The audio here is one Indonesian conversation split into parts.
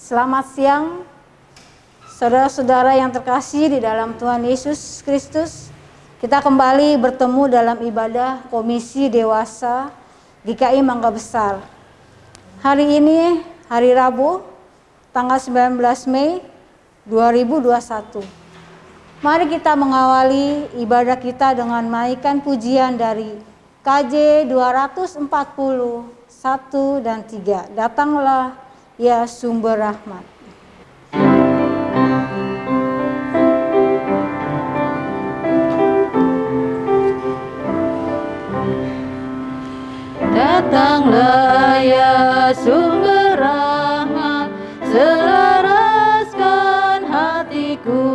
Selamat siang, saudara-saudara yang terkasih di dalam Tuhan Yesus Kristus. Kita kembali bertemu dalam ibadah Komisi Dewasa GKI Mangga Besar. Hari ini, hari Rabu, tanggal 19 Mei 2021. Mari kita mengawali ibadah kita dengan menaikkan pujian dari KJ 240, 1 dan 3. Datanglah ya sumber rahmat. Datanglah ya sumber rahmat, selaraskan hatiku,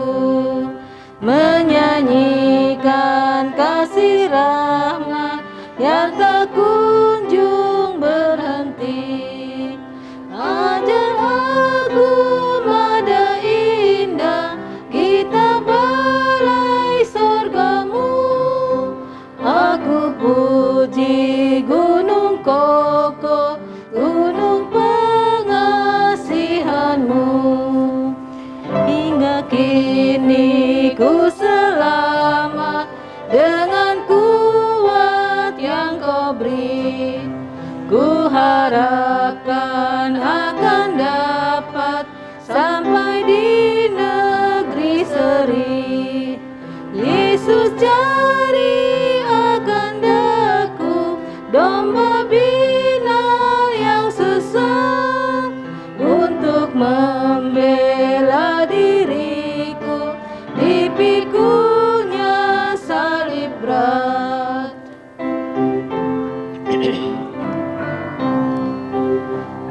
menyanyikan kasih rahmat yang tak kunjung berhenti. Ajar aku nada indah, kitab balai sorgamu. Aku puji gunung kokoh, gunung pengasihanmu. Hingga kini ku selamat dengan kuat yang kau beri. Ku harapkan akan dapat sampai di negeri seri. Yesus cari akan daku, domba binal yang sesat, untuk membela diriku, dipikunya salib berat.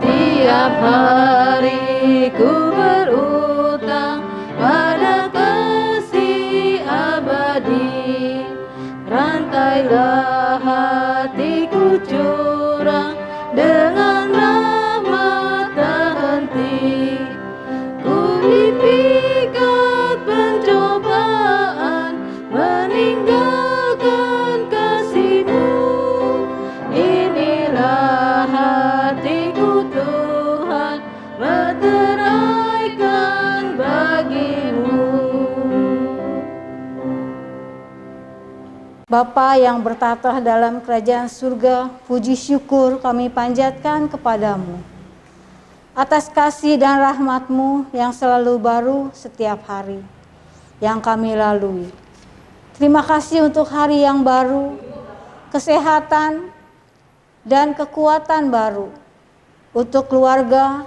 Tiap hari ku berutang pada kasih abadi. Rantailah hatiku curang dengan rahmat tak henti. Ku dipikat pencobaan, meninggalkan kasih-Mu. Inilah hatiku Tuhan, meteraikan bagi-Mu. Bapa yang bertata dalam kerajaan surga, puji syukur kami panjatkan kepadamu atas kasih dan rahmat-Mu yang selalu baru setiap hari yang kami lalui. Terima kasih untuk hari yang baru, kesehatan dan kekuatan baru untuk keluarga,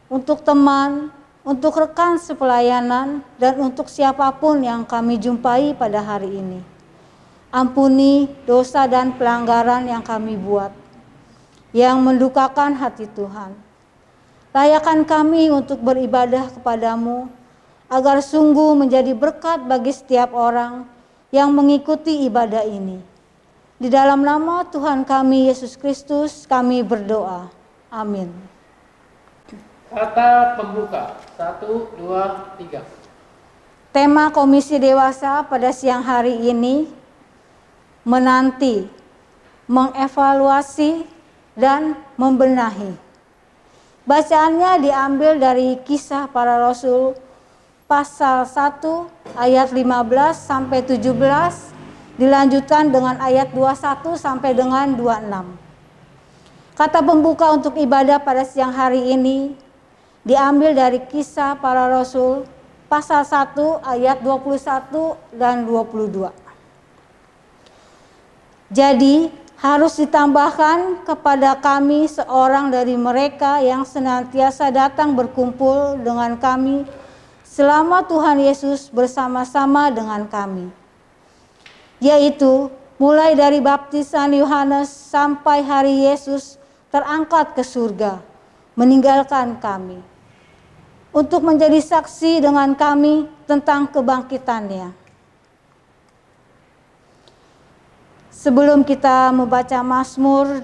untuk teman, untuk rekan sepelayanan, dan untuk siapapun yang kami jumpai pada hari ini. Ampuni dosa dan pelanggaran yang kami buat, yang mendukakan hati Tuhan. Layakan kami untuk beribadah kepadamu, agar sungguh menjadi berkat bagi setiap orang yang mengikuti ibadah ini. Di dalam nama Tuhan kami Yesus Kristus kami berdoa. Amin. Kata pembuka, 1, 2, 3. Tema Komisi Dewasa pada siang hari ini, menanti, mengevaluasi, dan membenahi. Bacaannya diambil dari Kisah Para Rasul pasal 1 ayat 15 sampai 17, dilanjutkan dengan ayat 21 sampai dengan 26. Kata pembuka untuk ibadah pada siang hari ini diambil dari Kisah Para Rasul pasal 1 ayat 21 dan 22. Jadi harus ditambahkan kepada kami seorang dari mereka yang senantiasa datang berkumpul dengan kami selama Tuhan Yesus bersama-sama dengan kami, yaitu mulai dari baptisan Yohanes sampai hari Yesus terangkat ke surga, meninggalkan kami, untuk menjadi saksi dengan kami tentang kebangkitannya. Sebelum kita membaca Mazmur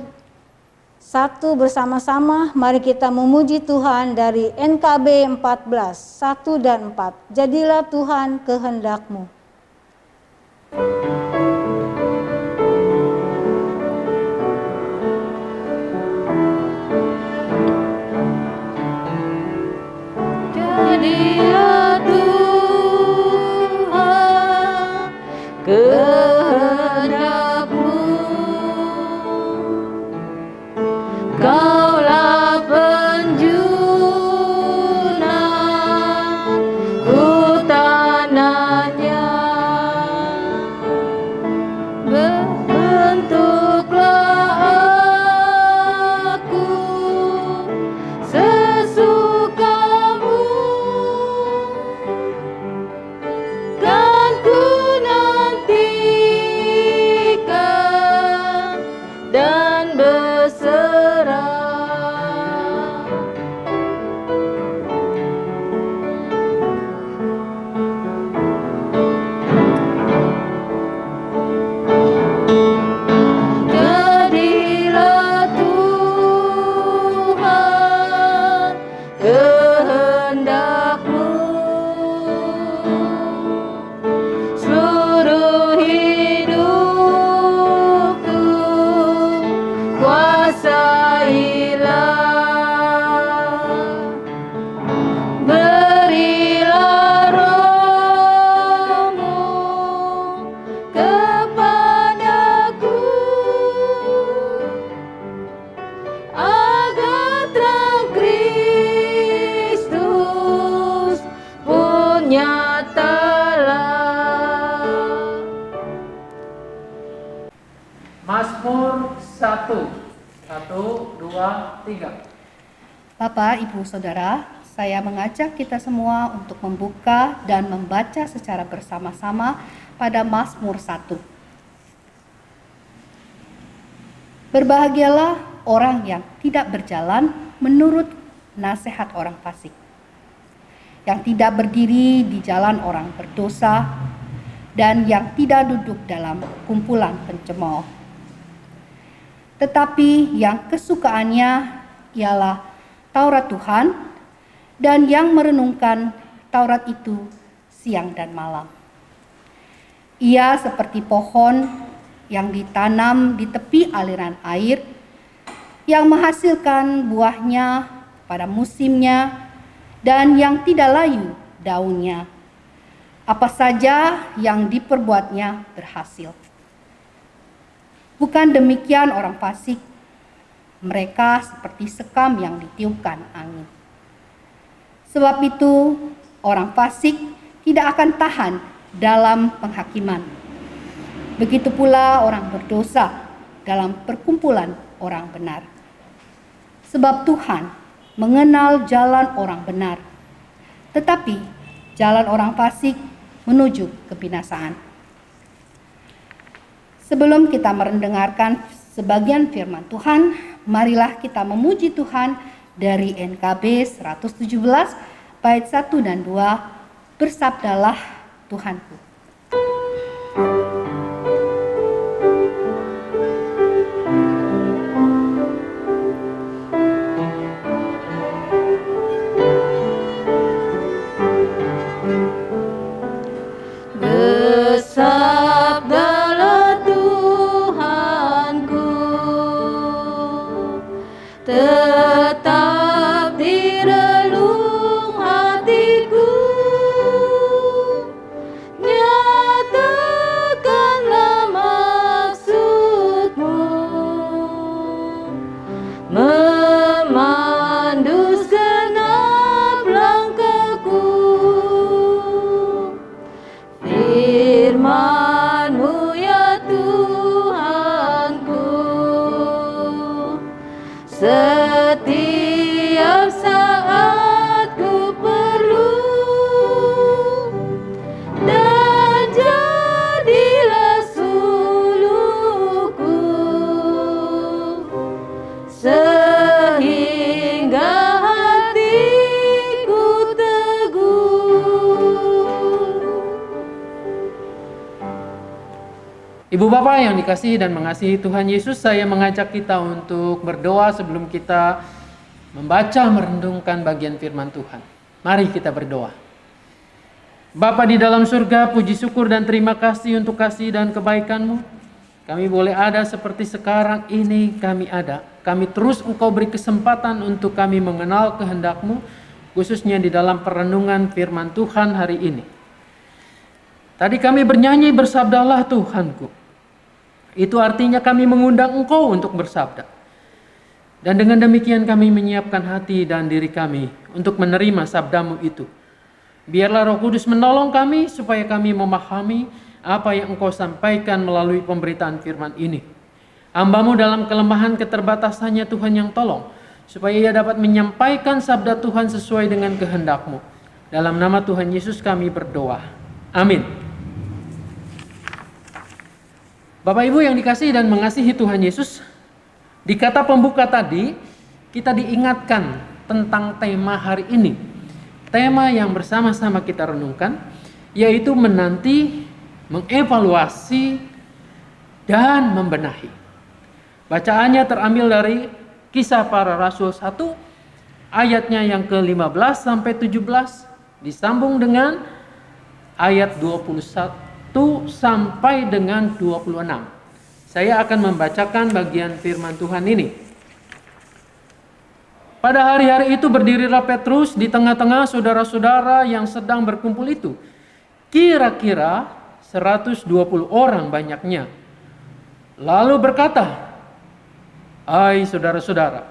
1 bersama-sama, mari kita memuji Tuhan dari NKB 14, 1 dan 4. Jadilah Tuhan kehendak-Mu. Bapak, Ibu, Saudara, saya mengajak kita semua untuk membuka dan membaca secara bersama-sama pada Mazmur 1. Berbahagialah orang yang tidak berjalan menurut nasihat orang fasik, yang tidak berdiri di jalan orang berdosa, dan yang tidak duduk dalam kumpulan pencemooh. Tetapi yang kesukaannya ialah Taurat Tuhan, dan yang merenungkan Taurat itu siang dan malam. Ia seperti pohon yang ditanam di tepi aliran air, yang menghasilkan buahnya pada musimnya, dan yang tidak layu daunnya. Apa saja yang diperbuatnya berhasil. Bukan demikian orang fasik, mereka seperti sekam yang ditiupkan angin. Sebab itu orang fasik tidak akan tahan dalam penghakiman. Begitu pula orang berdosa dalam perkumpulan orang benar. Sebab Tuhan mengenal jalan orang benar, tetapi jalan orang fasik menuju kebinasaan. Sebelum kita mendengarkan sebagian firman Tuhan, marilah kita memuji Tuhan dari NKB 117 bait 1 dan 2. Bersabdalah Tuhanku. Bersabdalah Tuhanku, tetap di relung hatiku. Nyatakanlah maksudmu, memandu segenap langkahku. Firman-Mu ya Tuhanku, setiap saat ku perlu, dan jadilah suluhku, sehingga hatiku teguh. Ibu Bapak yang dikasihi dan mengasihi Tuhan Yesus, saya mengajak kita untuk berdoa sebelum kita membaca merenungkan bagian firman Tuhan. Mari kita berdoa. Bapa di dalam surga, puji syukur dan terima kasih untuk kasih dan kebaikan-Mu. Kami boleh ada seperti sekarang ini kami ada. Kami terus Engkau beri kesempatan untuk kami mengenal kehendak-Mu, khususnya di dalam perenungan firman Tuhan hari ini. Tadi kami bernyanyi bersabdalah Tuhanku. Itu artinya kami mengundang Engkau untuk bersabda. Dan dengan demikian kami menyiapkan hati dan diri kami untuk menerima sabda-Mu itu. Biarlah Roh Kudus menolong kami supaya kami memahami apa yang Engkau sampaikan melalui pemberitaan firman ini. Hamba-Mu dalam kelemahan keterbatasannya Tuhan yang tolong, supaya ia dapat menyampaikan sabda Tuhan sesuai dengan kehendak-Mu. Dalam nama Tuhan Yesus kami berdoa. Amin. Bapak Ibu yang dikasihi dan mengasihi Tuhan Yesus, di kata pembuka tadi kita diingatkan tentang tema hari ini. Tema yang bersama-sama kita renungkan yaitu menanti, mengevaluasi, dan membenahi. Bacaannya terambil dari Kisah Para Rasul 1 ayatnya yang ke-15 sampai 17 disambung dengan ayat 21 sampai dengan 26. Saya akan membacakan bagian firman Tuhan ini. Pada hari-hari itu berdirilah Petrus di tengah-tengah saudara-saudara yang sedang berkumpul itu. Kira-kira 120 orang banyaknya. Lalu berkata, "Hai saudara-saudara,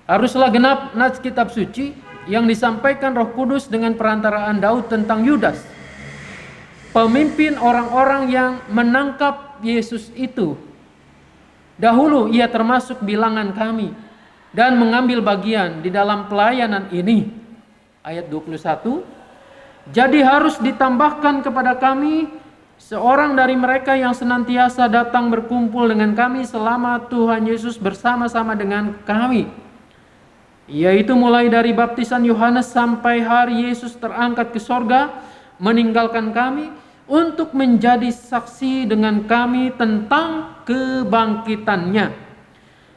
haruslah genap nas kitab suci yang disampaikan Roh Kudus dengan perantaraan Daud tentang Yudas, pemimpin orang-orang yang menangkap Yesus itu. Dahulu ia termasuk bilangan kami, dan mengambil bagian di dalam pelayanan ini. Ayat 21, jadi harus ditambahkan kepada kami seorang dari mereka yang senantiasa datang berkumpul dengan kami selama Tuhan Yesus bersama-sama dengan kami, yaitu mulai dari baptisan Yohanes sampai hari Yesus terangkat ke sorga, meninggalkan kami untuk menjadi saksi dengan kami tentang kebangkitannya.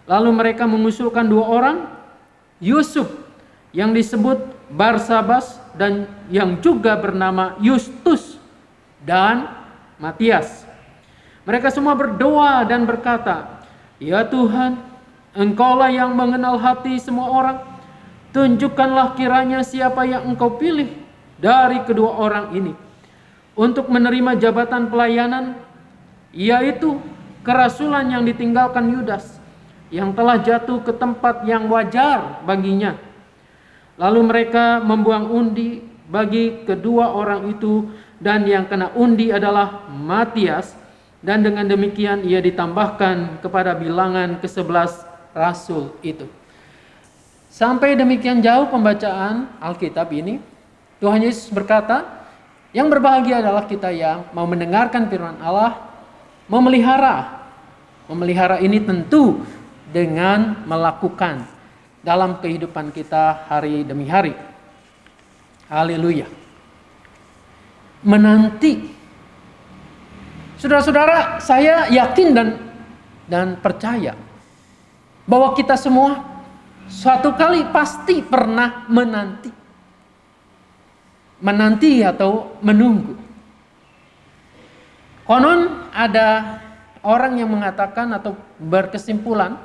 Lalu mereka mengusulkan 2 orang, Yusuf yang disebut Barsabas dan yang juga bernama Yustus dan Matias. Mereka semua berdoa dan berkata, ya Tuhan, Engkaulah yang mengenal hati semua orang. Tunjukkanlah kiranya siapa yang Engkau pilih dari kedua orang ini untuk menerima jabatan pelayanan, yaitu kerasulan yang ditinggalkan Yudas, yang telah jatuh ke tempat yang wajar baginya. Lalu mereka membuang undi bagi kedua orang itu, dan yang kena undi adalah Matias, dan dengan demikian ia ditambahkan kepada bilangan ke-11 rasul itu. Sampai demikian jauh pembacaan Alkitab ini, Tuhan Yesus berkata, yang berbahagia adalah kita yang mau mendengarkan firman Allah, memelihara ini tentu dengan melakukan dalam kehidupan kita hari demi hari. Haleluya. Menanti. Saudara-saudara, saya yakin dan percaya bahwa kita semua suatu kali pasti pernah menanti. Menanti atau menunggu. Konon ada orang yang mengatakan atau berkesimpulan,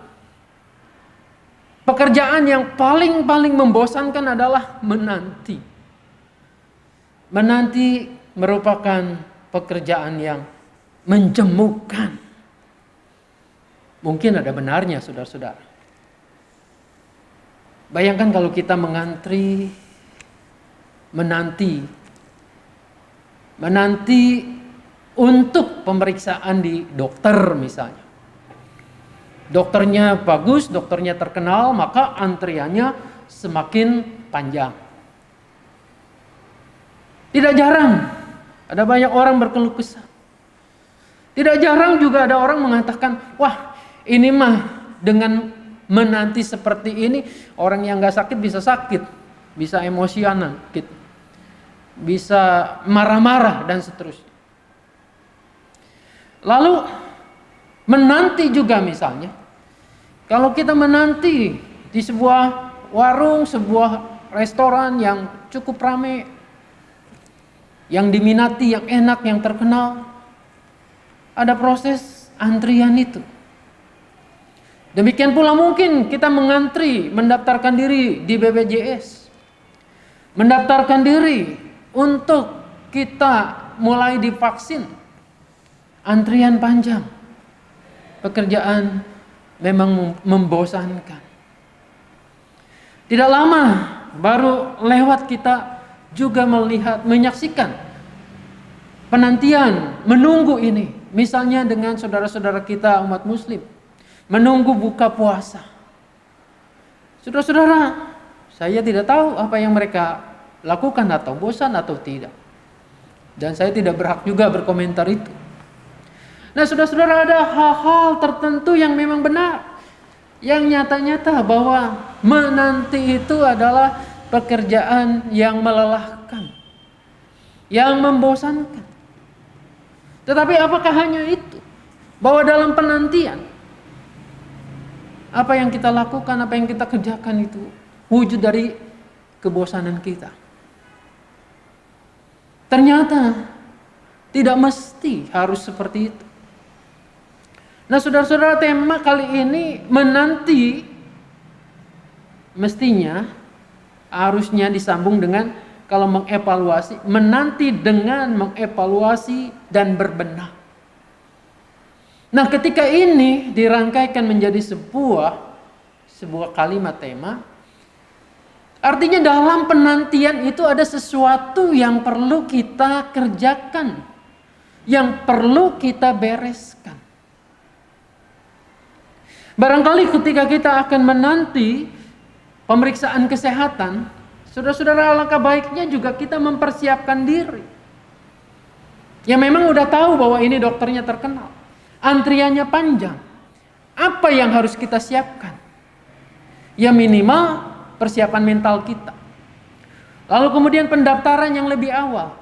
pekerjaan yang paling membosankan adalah menanti. Menanti merupakan pekerjaan yang menjemukan. Mungkin ada benarnya, saudara-saudara. Bayangkan kalau kita mengantri, menanti untuk pemeriksaan di dokter misalnya. Dokternya bagus, dokternya terkenal, maka antriannya semakin panjang. Tidak jarang ada banyak orang berkeluh kesah. Tidak jarang juga ada orang mengatakan, wah ini mah dengan menanti seperti ini, orang yang gak sakit, bisa emosianan, bisa marah-marah dan seterusnya. Lalu menanti juga misalnya, kalau kita menanti di sebuah warung, sebuah restoran yang cukup ramai, yang diminati, yang enak, yang terkenal, ada proses antrian itu. Demikian pula mungkin kita mengantri, mendaftarkan diri di BPJS, mendaftarkan diri untuk kita mulai divaksin. Antrian panjang. Pekerjaan memang membosankan. Tidak lama baru lewat kita juga menyaksikan penantian, menunggu ini. Misalnya dengan saudara-saudara kita umat muslim, menunggu buka puasa. Saudara-saudara, saya tidak tahu apa yang mereka lakukan atau bosan atau tidak. Dan saya tidak berhak juga berkomentar itu. Nah, saudara-saudara, ada hal-hal tertentu yang memang benar, yang nyata-nyata bahwa menanti itu adalah pekerjaan yang melelahkan, yang membosankan. Tetapi apakah hanya itu? Bahwa dalam penantian, apa yang kita lakukan, apa yang kita kerjakan itu wujud dari kebosanan kita. Ternyata tidak mesti harus seperti itu. Nah, saudara-saudara, tema kali ini menanti mestinya harusnya disambung dengan kalau mengevaluasi, menanti dengan mengevaluasi dan berbenah. Nah, ketika ini dirangkaikan menjadi sebuah kalimat tema, artinya dalam penantian itu ada sesuatu yang perlu kita kerjakan, yang perlu kita bereskan. Barangkali ketika kita akan menanti pemeriksaan kesehatan, saudara-saudara, alangkah baiknya juga kita mempersiapkan diri. Ya memang udah tahu bahwa ini dokternya terkenal, antriannya panjang. Apa yang harus kita siapkan? Ya minimal persiapan mental kita. Lalu kemudian pendaftaran yang lebih awal.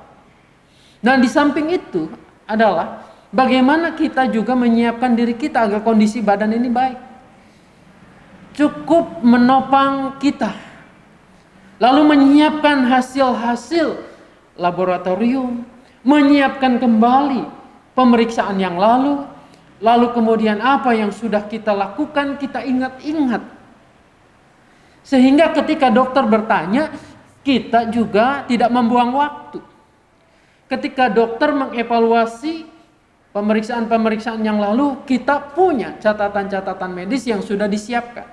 Nah di samping itu adalah bagaimana kita juga menyiapkan diri kita agar kondisi badan ini baik. Cukup menopang kita. Lalu menyiapkan hasil-hasil laboratorium, menyiapkan kembali pemeriksaan yang lalu kemudian apa yang sudah kita lakukan kita ingat-ingat. Sehingga ketika dokter bertanya, kita juga tidak membuang waktu. Ketika dokter mengevaluasi pemeriksaan-pemeriksaan yang lalu, kita punya catatan-catatan medis yang sudah disiapkan.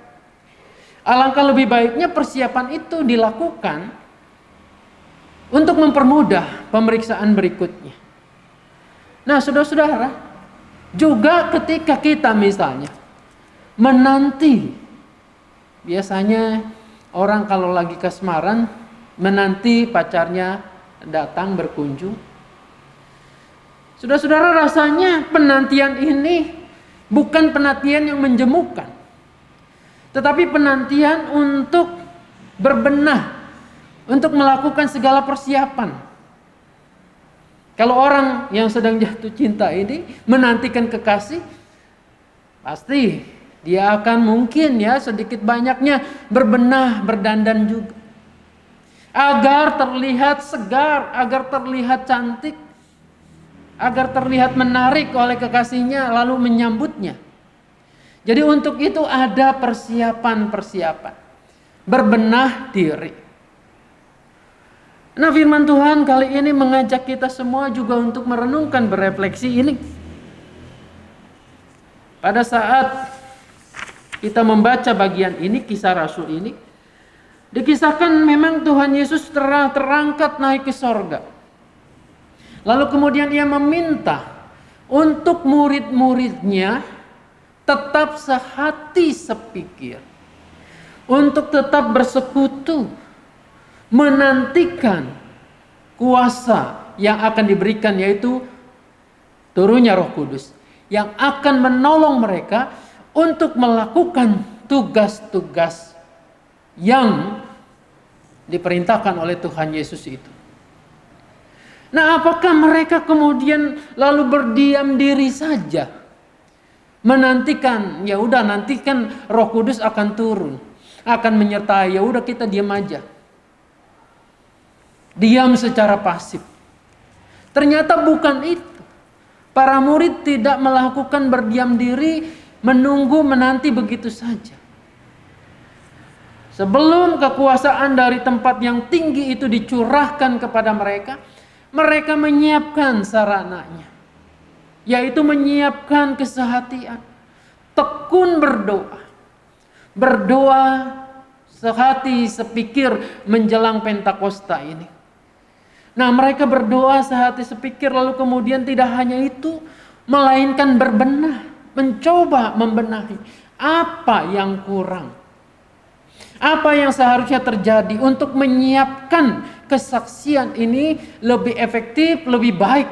Alangkah lebih baiknya persiapan itu dilakukan untuk mempermudah pemeriksaan berikutnya. Nah, saudara-saudara, juga ketika kita misalnya menanti, biasanya orang kalau lagi kasmaran menanti pacarnya datang berkunjung. Saudara-saudara, rasanya penantian ini bukan penantian yang menjemukan, tetapi penantian untuk berbenah, untuk melakukan segala persiapan. Kalau orang yang sedang jatuh cinta ini menantikan kekasih, pasti dia akan mungkin ya sedikit banyaknya berbenah, berdandan juga. Agar terlihat segar, agar terlihat cantik, agar terlihat menarik oleh kekasihnya lalu menyambutnya. Jadi untuk itu ada persiapan-persiapan. Berbenah diri. Nah firman Tuhan kali ini mengajak kita semua juga untuk merenungkan, berefleksi ini. Pada saat kita membaca bagian ini, kisah Rasul ini, dikisahkan memang Tuhan Yesus terangkat naik ke sorga. Lalu kemudian ia meminta untuk murid-muridnya tetap sehati sepikir, untuk tetap bersekutu, menantikan kuasa yang akan diberikan, yaitu turunnya Roh Kudus yang akan menolong mereka untuk melakukan tugas-tugas yang diperintahkan oleh Tuhan Yesus itu. Nah, apakah mereka kemudian lalu berdiam diri saja menantikan, ya udah nantikan Roh Kudus akan turun, akan menyertai, ya udah kita diam aja. Diam secara pasif. Ternyata bukan itu. Para murid tidak melakukan berdiam diri, menunggu, menanti begitu saja. Sebelum kekuasaan dari tempat yang tinggi itu dicurahkan kepada mereka, mereka menyiapkan sarananya, yaitu menyiapkan kesehatian, tekun berdoa. Berdoa sehati sepikir menjelang Pentakosta ini. Nah, mereka berdoa sehati sepikir, lalu kemudian tidak hanya itu, melainkan berbenah, mencoba membenahi apa yang kurang, apa yang seharusnya terjadi untuk menyiapkan kesaksian ini lebih efektif, lebih baik.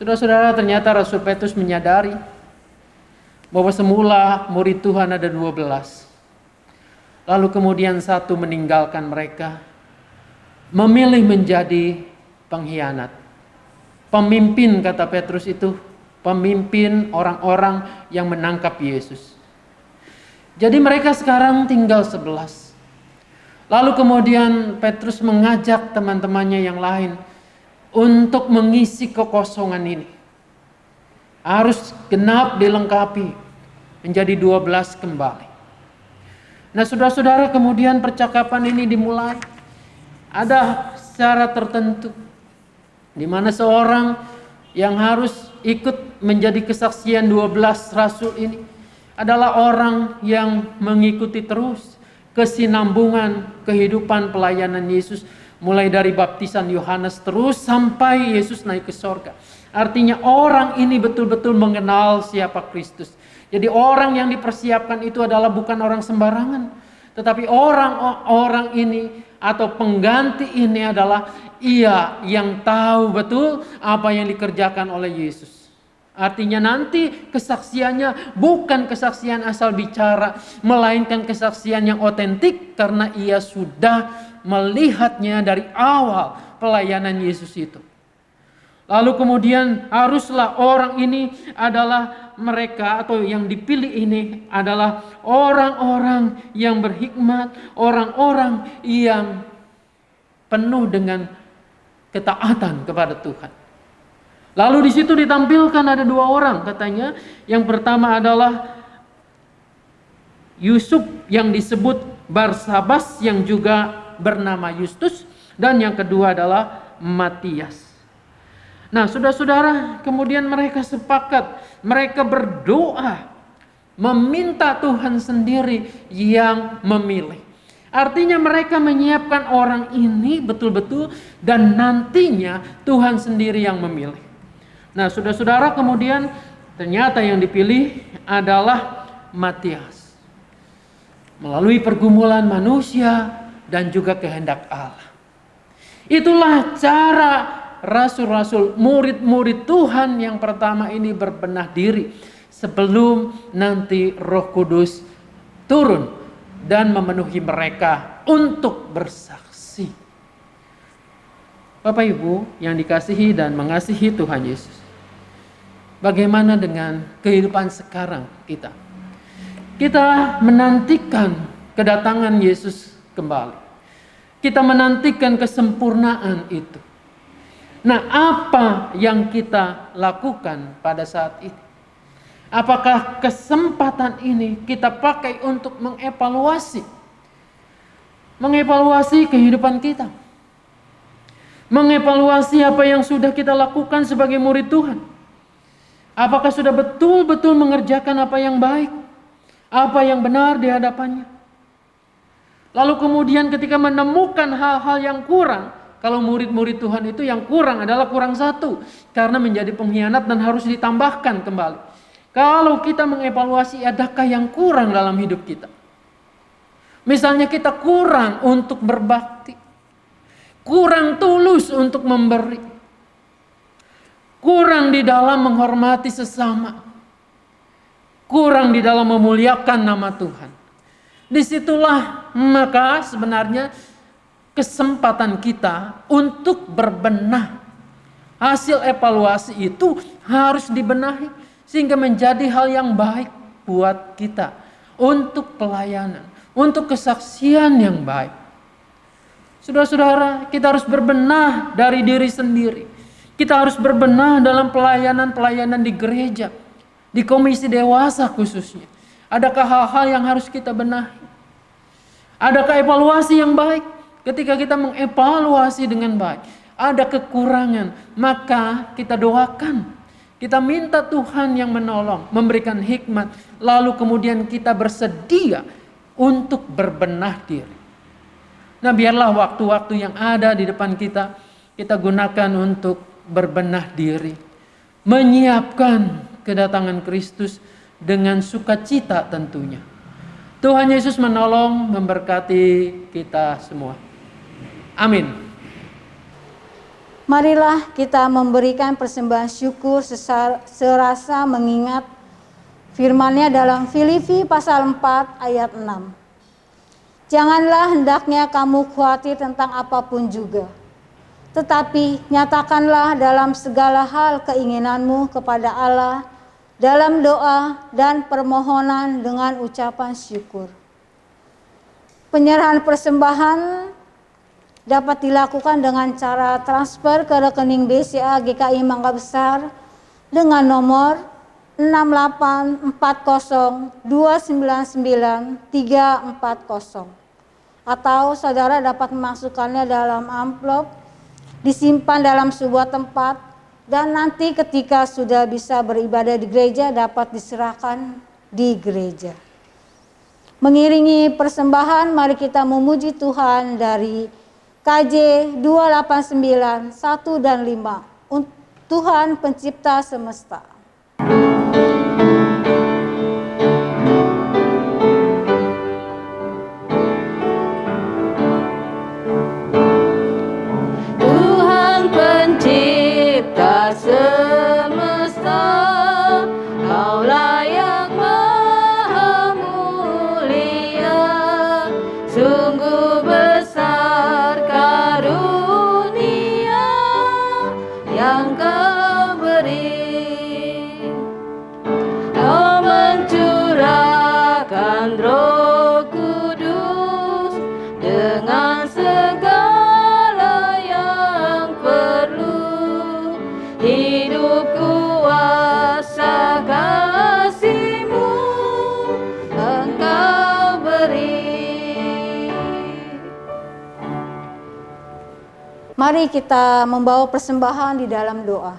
Saudara-saudara, ternyata Rasul Petrus menyadari bahwa semula murid Tuhan ada 12. Lalu kemudian satu meninggalkan mereka, memilih menjadi pengkhianat. Pemimpin, kata Petrus itu, pemimpin orang-orang yang menangkap Yesus. Jadi mereka sekarang tinggal 11. Lalu kemudian Petrus mengajak teman-temannya yang lain untuk mengisi kekosongan ini. Harus genap dilengkapi menjadi 12 kembali. Nah, saudara-saudara, kemudian percakapan ini dimulai. Ada syarat tertentu di mana seorang yang harus ikut menjadi kesaksian 12 rasul ini adalah orang yang mengikuti terus kesinambungan kehidupan pelayanan Yesus, mulai dari baptisan Yohanes terus sampai Yesus naik ke sorga. Artinya orang ini betul-betul mengenal siapa Kristus. Jadi orang yang dipersiapkan itu adalah bukan orang sembarangan, tetapi orang ini atau pengganti ini adalah ia yang tahu betul apa yang dikerjakan oleh Yesus. Artinya nanti kesaksiannya bukan kesaksian asal bicara, melainkan kesaksian yang otentik karena ia sudah melihatnya dari awal pelayanan Yesus itu. Lalu kemudian haruslah orang ini adalah mereka atau yang dipilih ini adalah orang-orang yang berhikmat, orang-orang yang penuh dengan ketaatan kepada Tuhan. Lalu di situ ditampilkan ada 2 orang katanya. Yang pertama adalah Yusuf yang disebut Barsabas yang juga bernama Justus, dan yang kedua adalah Matias. Nah, saudara-saudara, kemudian mereka sepakat, mereka berdoa meminta Tuhan sendiri yang memilih. Artinya mereka menyiapkan orang ini betul-betul dan nantinya Tuhan sendiri yang memilih. Nah, saudara-saudara, kemudian ternyata yang dipilih adalah Matias. Melalui pergumulan manusia dan juga kehendak Allah. Itulah cara rasul-rasul, murid-murid Tuhan yang pertama ini berbenah diri sebelum nanti Roh Kudus turun dan memenuhi mereka untuk bersaksi. Bapak Ibu yang dikasihi dan mengasihi Tuhan Yesus. Bagaimana dengan kehidupan sekarang kita? Kita menantikan kedatangan Yesus kembali. Kita menantikan kesempurnaan itu. Nah, apa yang kita lakukan pada saat ini? Apakah kesempatan ini kita pakai untuk mengevaluasi kehidupan kita? Mengevaluasi apa yang sudah kita lakukan sebagai murid Tuhan? Apakah sudah betul-betul mengerjakan apa yang baik? Apa yang benar di hadapannya? Lalu kemudian ketika menemukan hal-hal yang kurang, kalau murid-murid Tuhan itu yang kurang adalah kurang satu, karena menjadi pengkhianat dan harus ditambahkan kembali. Kalau kita mengevaluasi adakah yang kurang dalam hidup kita? Misalnya kita kurang untuk berbakti, kurang tulus untuk memberi, kurang di dalam menghormati sesama, kurang di dalam memuliakan nama Tuhan. Disitulah maka sebenarnya kesempatan kita untuk berbenah. Hasil evaluasi itu harus dibenahi sehingga menjadi hal yang baik buat kita untuk pelayanan, untuk kesaksian yang baik. Saudara-saudara, kita harus berbenah dari diri sendiri. Kita harus berbenah dalam pelayanan-pelayanan di gereja, di komisi dewasa khususnya. Adakah hal-hal yang harus kita benahi? Adakah evaluasi yang baik? Ketika kita mengevaluasi dengan baik, ada kekurangan, maka kita doakan. Kita minta Tuhan yang menolong, memberikan hikmat, lalu kemudian kita bersedia untuk berbenah diri. Nah, biarlah waktu-waktu yang ada di depan kita gunakan untuk berbenah diri, menyiapkan kedatangan Kristus dengan sukacita tentunya. Tuhan Yesus menolong, memberkati kita semua. Amin. Marilah kita memberikan persembahan syukur serasa mengingat firman-Nya dalam Filipi pasal 4 ayat 6. Janganlah hendaknya kamu khawatir tentang apapun juga, tetapi nyatakanlah dalam segala hal keinginanmu kepada Allah dalam doa dan permohonan dengan ucapan syukur. Penyerahan persembahan dapat dilakukan dengan cara transfer ke rekening BCA GKI Mangga Besar dengan nomor 6840299 340. Atau saudara dapat memasukkannya dalam amplop, disimpan dalam sebuah tempat, dan nanti ketika sudah bisa beribadah di gereja dapat diserahkan di gereja. Mengiringi persembahan, mari kita memuji Tuhan dari KJ 289, 1 dan 5. Tuhan pencipta semesta. dengan segala yang perlu. Hidupku kuasa kasih-Mu Engkau beri. Mari kita membawa persembahan di dalam doa.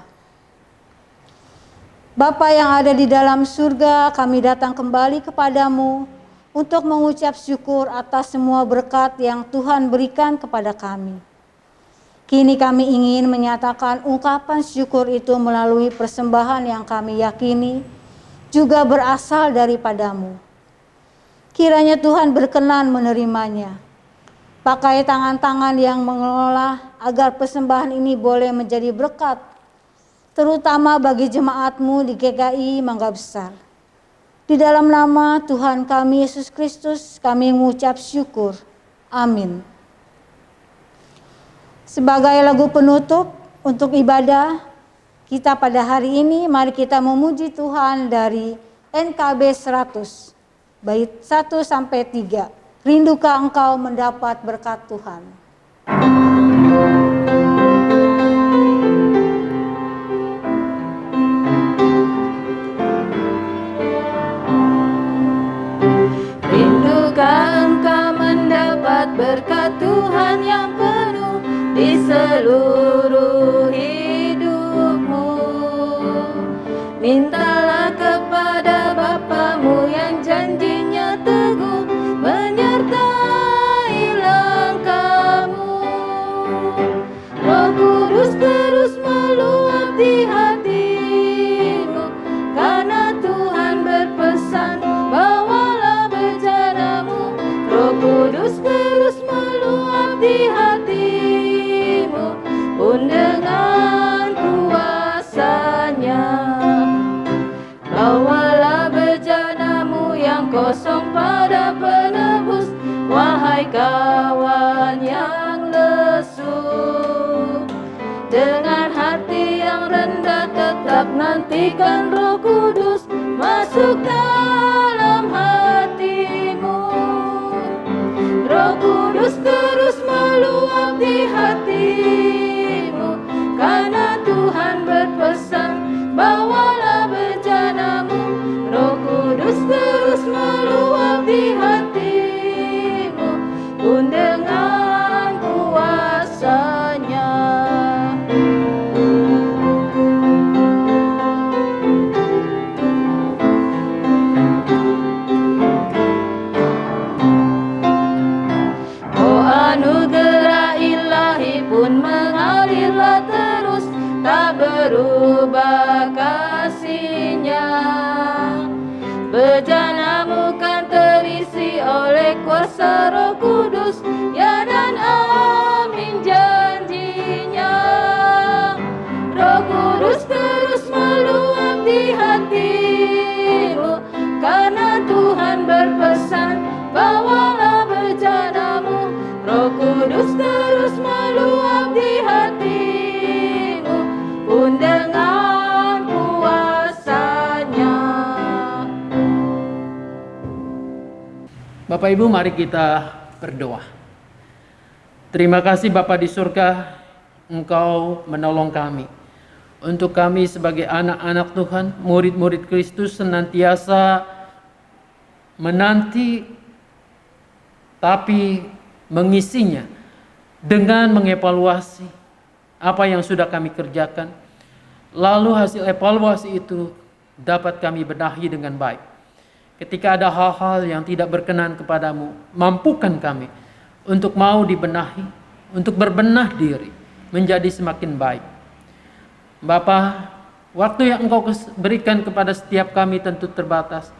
Bapa yang ada di dalam surga, kami datang kembali kepadamu untuk mengucap syukur atas semua berkat yang Tuhan berikan kepada kami. Kini kami ingin menyatakan ungkapan syukur itu melalui persembahan yang kami yakini juga berasal daripadamu. Kiranya Tuhan berkenan menerimanya. Pakai tangan-tangan yang mengelola agar persembahan ini boleh menjadi berkat, terutama bagi jemaat-Mu di GKI Mangga Besar. Di dalam nama Tuhan kami Yesus Kristus kami mengucap syukur. Amin. Sebagai lagu penutup untuk ibadah kita pada hari ini, mari kita memuji Tuhan dari NKB 100, bait 1-3. Rindukah engkau mendapat berkat Tuhan? Rindukah engkau mendapat berkat Tuhan yang penuh di seluruh hidupmu? Mintalah kepada Bapamu yang janjinya teguh menyertai langkahmu. Roh Kudus terus meluap di hatimu, karena Tuhan berpesan, bawalah bejanamu. Roh Kudus terus meluap di hatimu, pun dengan kuasanya. Bawalah bejanamu yang kosong pada penebus, wahai kawan yang lesu. Dengan hati yang rendah tetap nantikan Roh Kudus masuk dalam hatimu. Roh Kudus terus meluap di hatimu, karena Tuhan berpesan, bawalah bejanamu. Roh Kudus terus meluap di hatimu, pun dengan kuasanya. Oh, anugerah ilahi pun mengalirlah terus, tak berubah kasih-Nya. Bejanamu kan terisi oleh kuasa Roh Kudus, ya dan amin janjinya. Roh Kudus terus meluap di hatimu, karena Tuhan berpesan, bawalah bejanamu. Roh Kudus terus meluap di hatimu, pun dengan kuasanya. Bapak Ibu, mari kita berdoa. Terima kasih Bapa di surga, Engkau menolong kami. Untuk kami sebagai anak-anak Tuhan, murid-murid Kristus senantiasa menanti, tapi mengisinya dengan mengevaluasi apa yang sudah kami kerjakan. Lalu hasil evaluasi itu dapat kami benahi dengan baik. Ketika ada hal-hal yang tidak berkenan kepadamu, mampukan kami untuk mau dibenahi, untuk berbenah diri, menjadi semakin baik. Bapa, waktu yang Engkau berikan kepada setiap kami tentu terbatas.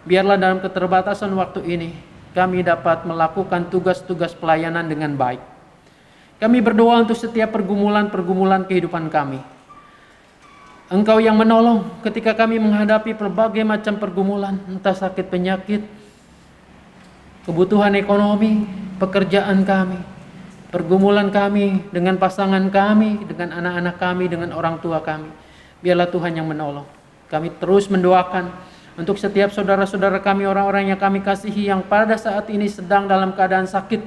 Biarlah dalam keterbatasan waktu ini, kami dapat melakukan tugas-tugas pelayanan dengan baik. Kami berdoa untuk setiap pergumulan-pergumulan kehidupan kami. Engkau yang menolong ketika kami menghadapi berbagai macam pergumulan, entah sakit penyakit, kebutuhan ekonomi, pekerjaan kami, pergumulan kami dengan pasangan kami, dengan anak-anak kami, dengan orang tua kami. Biarlah Tuhan yang menolong. Kami terus mendoakan untuk setiap saudara-saudara kami, orang-orang yang kami kasihi yang pada saat ini sedang dalam keadaan sakit,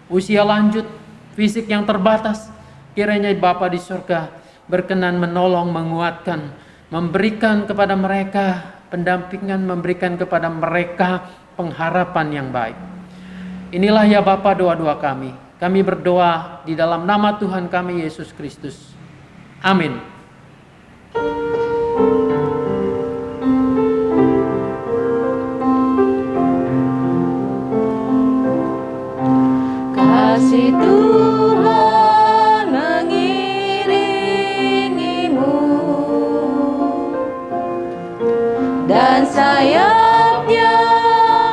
usia lanjut, fisik yang terbatas. Kiranya Bapa di surga berkenan menolong, menguatkan, memberikan kepada mereka pendampingan, memberikan kepada mereka pengharapan yang baik. Inilah ya Bapa doa-doa kami. Kami berdoa di dalam nama Tuhan kami Yesus Kristus. Amin. Kasih Tuhan mengiringimu dan sayapnya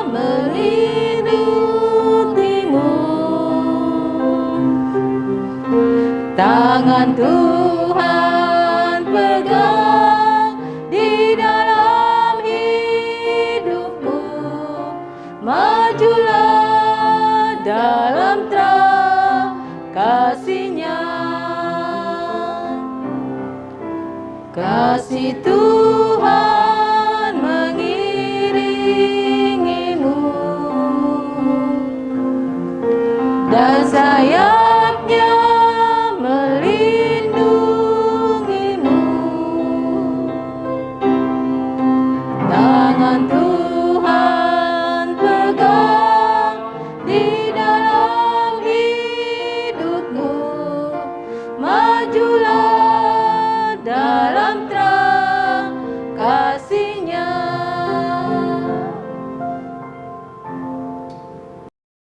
melindungimu. Tangan Tuhan pegang di dalam hidupmu. Majulah dalam terang kasih-Nya. Kasih Tuhan mengiringimu dan saya